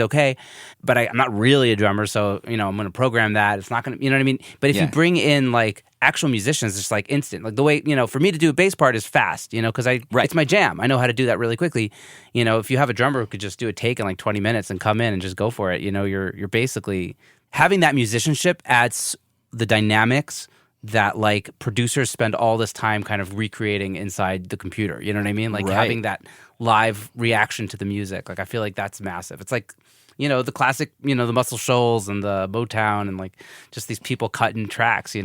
okay, but I'm not really a drummer, so I'm going to program that. It's not going to, you know what I mean? But if you bring in like actual musicians, it's like instant. Like the way, for me to do a bass part is fast, because it's my jam. I know how to do that really quickly. If you have a drummer who could just do a take in like 20 minutes and come in and just go for it, you're basically having that musicianship adds the dynamics that like producers spend all this time kind of recreating inside the computer. You know what I mean? Like having that live reaction to the music. Like I feel like that's massive. It's like, the classic, the Muscle Shoals and the Motown and like just these people cutting tracks,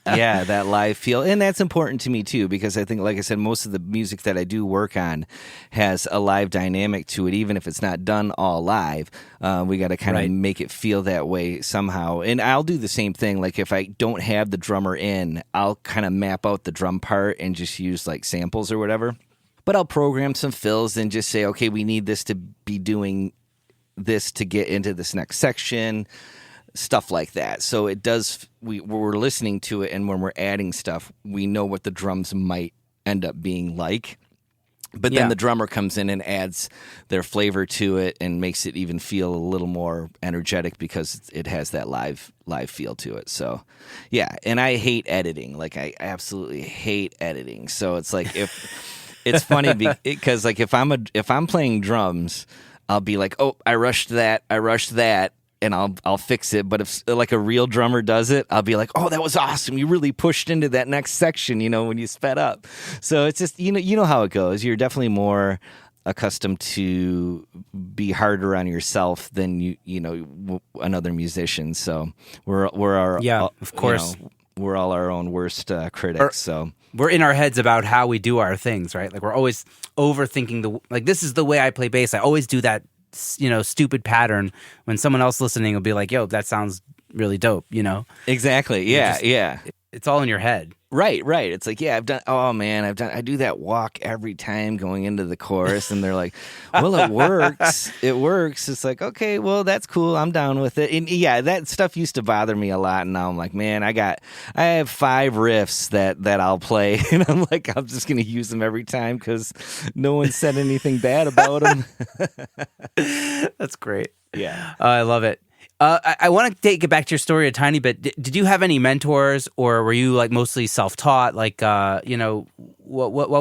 Yeah, that live feel. And that's important to me too, because I think, like I said, most of the music that I do work on has a live dynamic to it, even if it's not done all live. We got to kind of make it feel that way somehow. And I'll do the same thing. Like if I don't have the drummer in, I'll kind of map out the drum part and just use like samples or whatever. But I'll program some fills and just say, okay, we need this to be doing this to get into this next section. Stuff like that. So it does, we're listening to it, and when we're adding stuff, we know what the drums might end up being like. But then the drummer comes in and adds their flavor to it and makes it even feel a little more energetic because it has that live feel to it. So, yeah, and I hate editing. Like, I absolutely hate editing. So it's like it's funny because like if I'm playing drums, I'll be like, oh, I rushed that. And I'll fix it. But if like a real drummer does it, I'll be like, oh, that was awesome. You really pushed into that next section, when you sped up. So it's just, you know how it goes. You're definitely more accustomed to be harder on yourself than another musician. So we're of course. We're all our own worst critics. So we're in our heads about how we do our things, right? Like we're always overthinking like this is the way I play bass. I always do that stupid pattern when someone else listening will be like, yo, that sounds really dope, Exactly. Yeah. It's all in your head. Right. It's like, yeah, I do that walk every time going into the chorus, and they're like, well, it works. It's like, okay, well, that's cool. I'm down with it. And yeah, that stuff used to bother me a lot, and now I'm like, man, I have 5 riffs that I'll play, and I'm like, I'm just going to use them every time because no one said anything bad about them. That's great. Yeah. I love it. I want to take it back to your story a tiny bit. Did you have any mentors, or were you like mostly self-taught? Like, what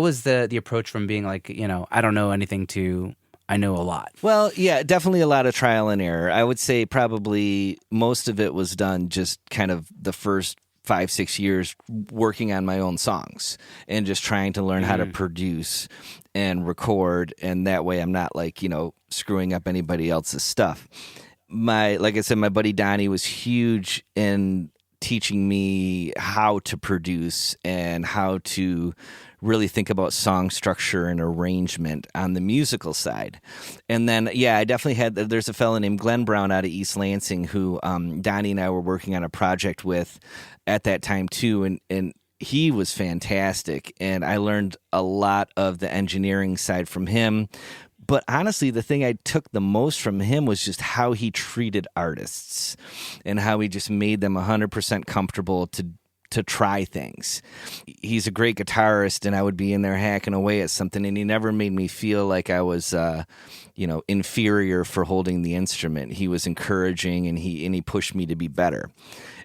was the approach from being like, I don't know anything to I know a lot? Well, yeah, definitely a lot of trial and error. I would say probably most of it was done just kind of the first 5-6 years working on my own songs and just trying to learn how to produce and record, and that way I'm not like, screwing up anybody else's stuff. Like I said, my buddy Donnie was huge in teaching me how to produce and how to really think about song structure and arrangement on the musical side. And then, I definitely there's a fellow named Glenn Brown out of East Lansing who Donnie and I were working on a project with at that time too. And he was fantastic. And I learned a lot of the engineering side from him. But honestly, the thing I took the most from him was just how he treated artists and how he just made them 100% comfortable to try things. He's a great guitarist, and I would be in there hacking away at something, and he never made me feel like I was, inferior for holding the instrument. He was encouraging, and he pushed me to be better.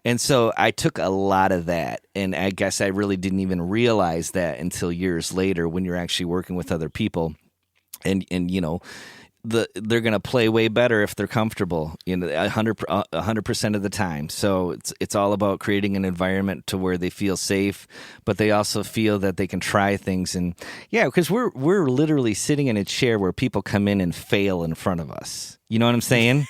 And so I took a lot of that, and I guess I really didn't even realize that until years later when you're actually working with other people. And they're going to play way better if they're comfortable, 100% of the time. So it's all about creating an environment to where they feel safe, but they also feel that they can try things. And because we're literally sitting in a chair where people come in and fail in front of us. You know what I'm saying?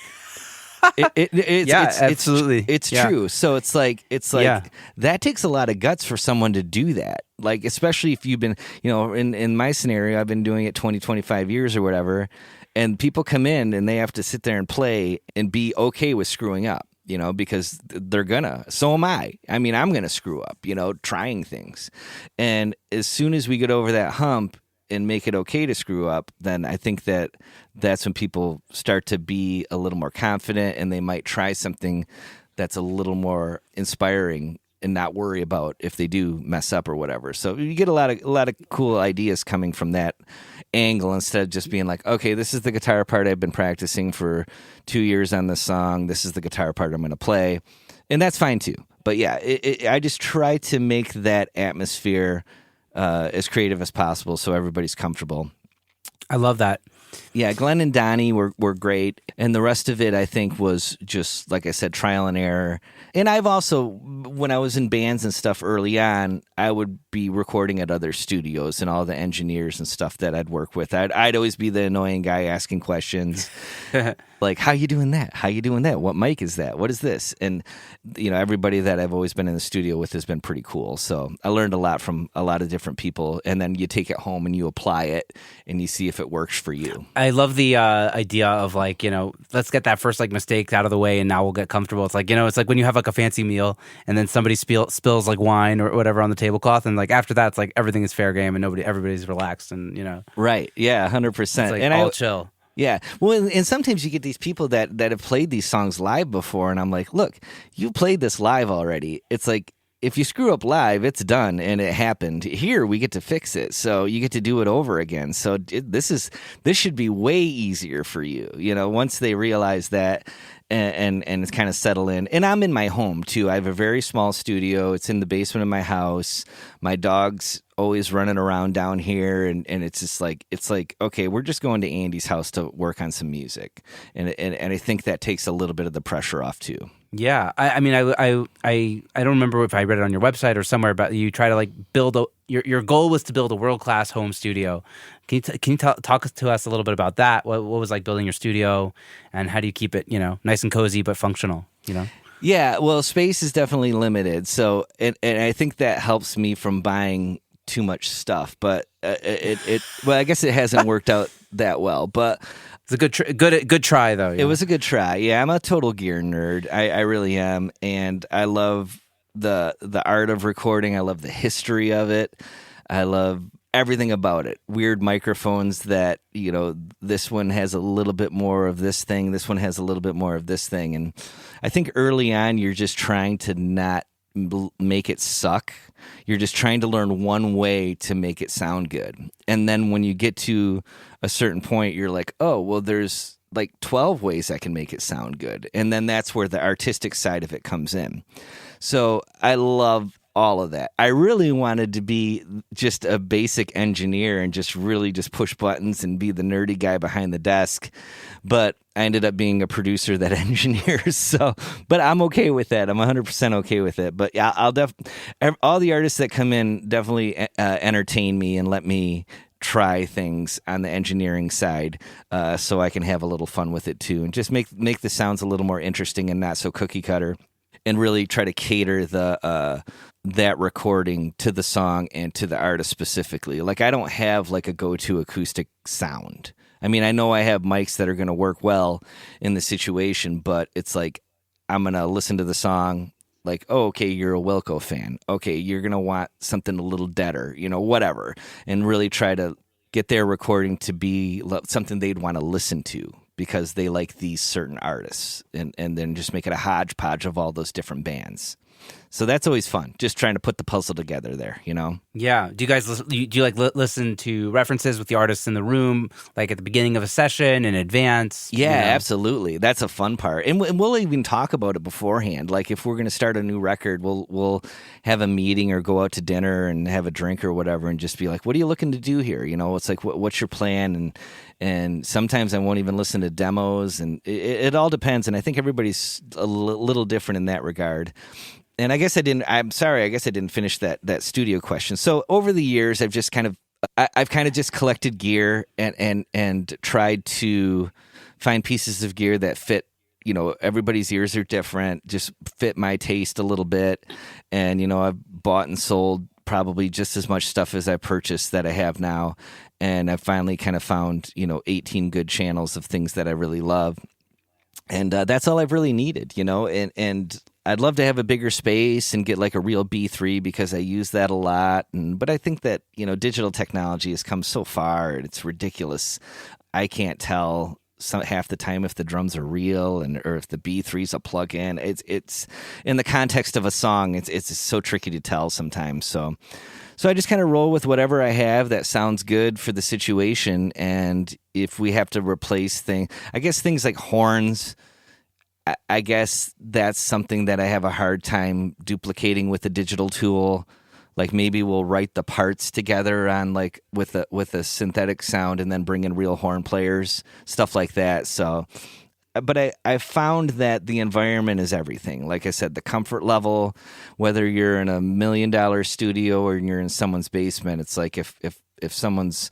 Absolutely. It's true. So it's like that takes a lot of guts for someone to do that. Like, especially if you've been, in my scenario, I've been doing it 20, 25 years or whatever, and people come in and they have to sit there and play and be okay with screwing up, because they're gonna. So am I. I mean, I'm gonna screw up, trying things. And as soon as we get over that hump and make it okay to screw up, then I think that's when people start to be a little more confident, and they might try something that's a little more inspiring not worry about if they do mess up or whatever. So you get a lot of cool ideas coming from that angle instead of just being like, okay, this is the guitar part I've been practicing for 2 years on this song. This is the guitar part I'm going to play. And that's fine too. But yeah, I just try to make that atmosphere as creative as possible so everybody's comfortable. I love that. Yeah, Glenn and Donnie were great. And the rest of it, I think, was just, like I said, trial and error. And I've also, when I was in bands and stuff early on, I would be recording at other studios and all the engineers and stuff that I'd work with. I'd always be the annoying guy asking questions. Like, how you doing that? How you doing that? What mic is that? What is this? And, everybody that I've always been in the studio with has been pretty cool. So I learned a lot from a lot of different people. And then you take it home and you apply it and you see if it works for you. I love the idea of like, let's get that first like mistake out of the way and now we'll get comfortable. It's like, it's like when you have like a fancy meal and then somebody spills like wine or whatever on the tablecloth. And like after that, it's like everything is fair game and everybody's relaxed and, Right. Yeah, 100%. It's like and all chill. Yeah. Well, and sometimes you get these people that have played these songs live before, and I'm like, look, you played this live already. It's like, if you screw up live, it's done, and it happened. Here, we get to fix it, so you get to do it over again. So this should be way easier for you, once they realize that and it's kind of settle in. And I'm in my home, too. I have a very small studio. It's in the basement of my house. My dog's always running around down here, and it's just like, okay, we're just going to Andy's house to work on some music. And I think that takes a little bit of the pressure off, too. Yeah, I mean, I don't remember if I read it on your website or somewhere, but you try to like build your goal was to build a world-class home studio. Can you talk to us a little bit about that? What was like building your studio, and how do you keep it nice and cozy but functional? Yeah, well, space is definitely limited, so and I think that helps me from buying too much stuff. But well, I guess it hasn't worked out that well, but. It's a good try, though. It was a good try. Yeah, I'm a total gear nerd. I really am, and I love the art of recording. I love the history of it. I love everything about it. Weird microphones that, this one has a little bit more of this thing. This one has a little bit more of this thing. And I think early on, you're just trying to not make it suck. You're just trying to learn one way to make it sound good. And then when you get to a certain point, you're like, oh, well, there's like 12 ways I can make it sound good. And then that's where the artistic side of it comes in. So I love all of that. I really wanted to be just a basic engineer and just really just push buttons and be the nerdy guy behind the desk. But I ended up being a producer that engineers. So, but I'm okay with that. I'm 100% okay with it. But yeah, all the artists that come in definitely entertain me and let me try things on the engineering side, so I can have a little fun with it too, and just make the sounds a little more interesting and not so cookie cutter, and really try to cater that recording to the song and to the artist specifically. Like, I don't have like a go-to acoustic sound. I mean, I know I have mics that are going to work well in the situation, but it's like, I'm going to listen to the song like, oh, okay, you're a Wilco fan. Okay, you're going to want something a little deader, whatever. And really try to get their recording to be something they'd want to listen to because they like these certain artists. And then just make it a hodgepodge of all those different bands. So that's always fun, just trying to put the puzzle together there, Yeah. Do you guys listen to references with the artists in the room, like at the beginning of a session in advance? Yeah, absolutely. That's a fun part, and we'll even talk about it beforehand. Like if we're going to start a new record, we'll have a meeting or go out to dinner and have a drink or whatever, and just be like, "What are you looking to do here?" It's like, "What's your plan?" And sometimes I won't even listen to demos, and it all depends. And I think everybody's a little different in that regard. And I guess I didn't finish that studio question. So over the years, I've kind of just collected gear and tried to find pieces of gear that fit. Everybody's ears are different, just fit my taste a little bit. And, I've bought and sold probably just as much stuff as I purchased that I have now. And I've finally kind of found, 18 good channels of things that I really love. And that's all I've really needed, and I'd love to have a bigger space and get like a real B3 because I use that a lot. But I think that, digital technology has come so far and it's ridiculous. I can't tell half the time if the drums are real or if the B3's a plug-in. It's in the context of a song, it's so tricky to tell sometimes. So I just kind of roll with whatever I have that sounds good for the situation. And if we have to replace things like horns, I guess that's something that I have a hard time duplicating with a digital tool. Like maybe we'll write the parts together on like with a synthetic sound and then bring in real horn players, stuff like that. So, but I found that the environment is everything. Like I said, the comfort level, whether you're in a $1 million studio or you're in someone's basement, it's like if someone's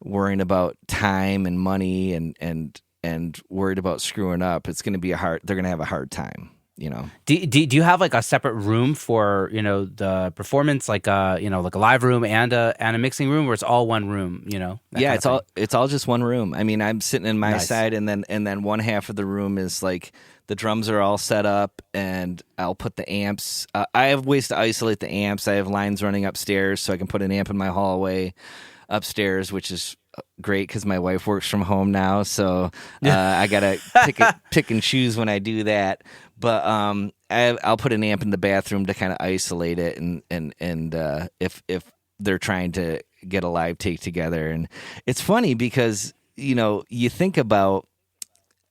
worrying about time and money and worried about screwing up, it's going to be they're going to have a hard time. Do you have like a separate room for the performance, like like a live room and a mixing room, or it's all one room? Yeah, it's all just one room. I mean, I'm sitting in my side, and then one half of the room is like the drums are all set up, and I'll put the amps. I have ways to isolate the amps. I have lines running upstairs, so I can put an amp in my hallway upstairs, which is great because my wife works from home now, so I gotta pick and choose when I do that. But I'll put an amp in the bathroom to kind of isolate it, and if they're trying to get a live take together, and it's funny because you think about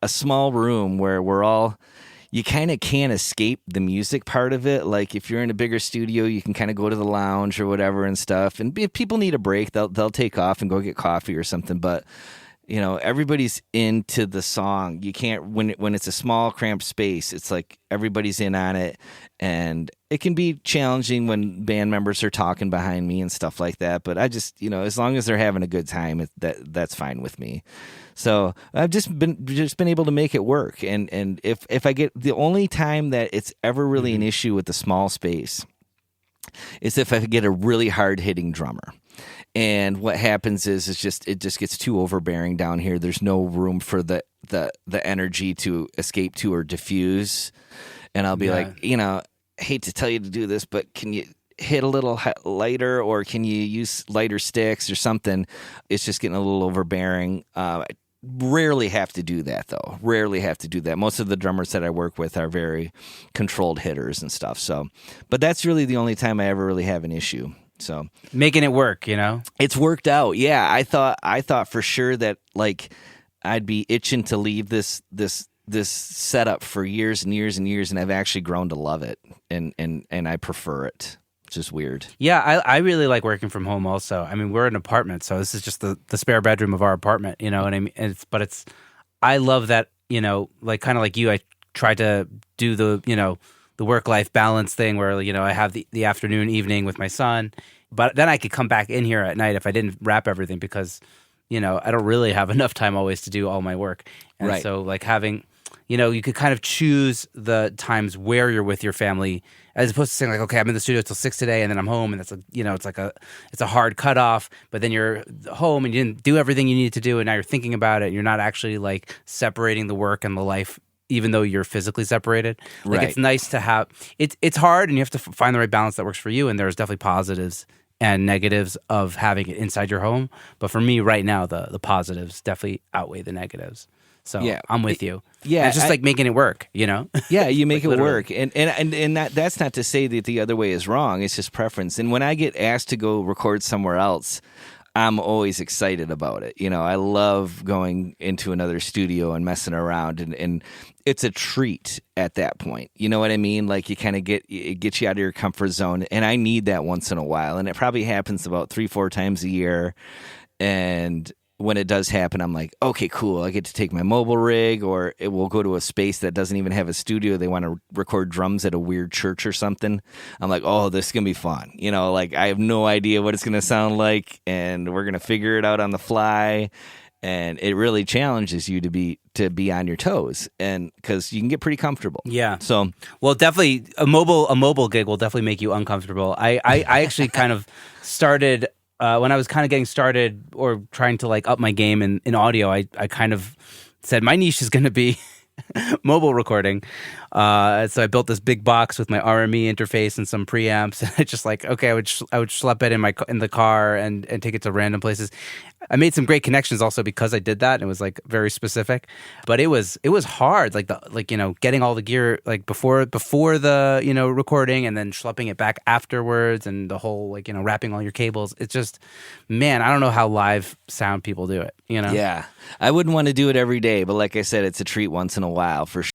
a small room where you kind of can't escape the music part of it. Like if you're in a bigger studio, you can kind of go to the lounge or whatever and stuff. And if people need a break, they'll take off and go get coffee or something. But everybody's into the song. You can't when it's a small cramped space. It's like everybody's in on it, and it can be challenging when band members are talking behind me and stuff like that. But I just as long as they're having a good time, that's fine with me. So I've just been able to make it work. And if I get the only time that it's ever really an issue with the small space is if I get a really hard hitting drummer. And what happens is it just gets too overbearing down here. There's no room for the energy to escape to or diffuse. And I'll be like, I hate to tell you to do this, but can you hit a little lighter, or can you use lighter sticks or something? It's just getting a little overbearing. Rarely have to do that, though. Rarely have to do that. Most of the drummers that I work with are very controlled hitters and stuff. So, but that's really the only time I ever really have an issue. So making it work, it's worked out. Yeah, I thought for sure that like I'd be itching to leave this setup for years and years and years, and I've actually grown to love it, and I prefer it. It's just weird. Yeah, I really like working from home also. I mean, we're in an apartment, so this is just the spare bedroom of our apartment, you know what I mean? I love that, like kind of like you, I try to do the work-life balance thing where, I have the afternoon, evening with my son, but then I could come back in here at night if I didn't wrap everything because, I don't really have enough time always to do all my work. And right. So like having, you could kind of choose the times where you're with your family as opposed to saying like, okay, I'm in the studio till 6 today and then I'm home, and that's it's a hard cutoff, but then you're home and you didn't do everything you needed to do and now you're thinking about it and you're not actually like separating the work and the life even though you're physically separated. Like It's nice to have it's hard and you have to find the right balance that works for you, and there's definitely positives and negatives of having it inside your home. But for me right now, the positives definitely outweigh the negatives. So yeah, I'm with you. Yeah, and it's just like making it work, Yeah, you make like it work, and that's not to say that the other way is wrong. It's just preference. And when I get asked to go record somewhere else, I'm always excited about it. I love going into another studio and messing around, and it's a treat at that point. You know what I mean? Like you kind of it gets you out of your comfort zone, and I need that once in a while. And it probably happens about 3-4 times a year, and when it does happen, I'm like, okay, cool. I get to take my mobile rig, or it will go to a space that doesn't even have a studio. They want to record drums at a weird church or something. I'm like, oh, this is going to be fun. Like I have no idea what it's going to sound like, and we're going to figure it out on the fly. And it really challenges you to be on your toes, and because you can get pretty comfortable. Yeah. So, well, definitely a mobile gig will definitely make you uncomfortable. I actually kind of started when I was kind of getting started or trying to like up my game in audio. I kind of said my niche is going to be mobile recording. So I built this big box with my RME interface and some preamps. And I just like, okay, I would schlep it in the car and take it to random places. I made some great connections also because I did that, and it was like very specific. But it was hard, like getting all the gear like before the recording, and then schlepping it back afterwards, and the whole wrapping all your cables. It's just, man, I don't know how live sound people do it. Yeah, I wouldn't want to do it every day, but like I said, it's a treat once in a while for sure.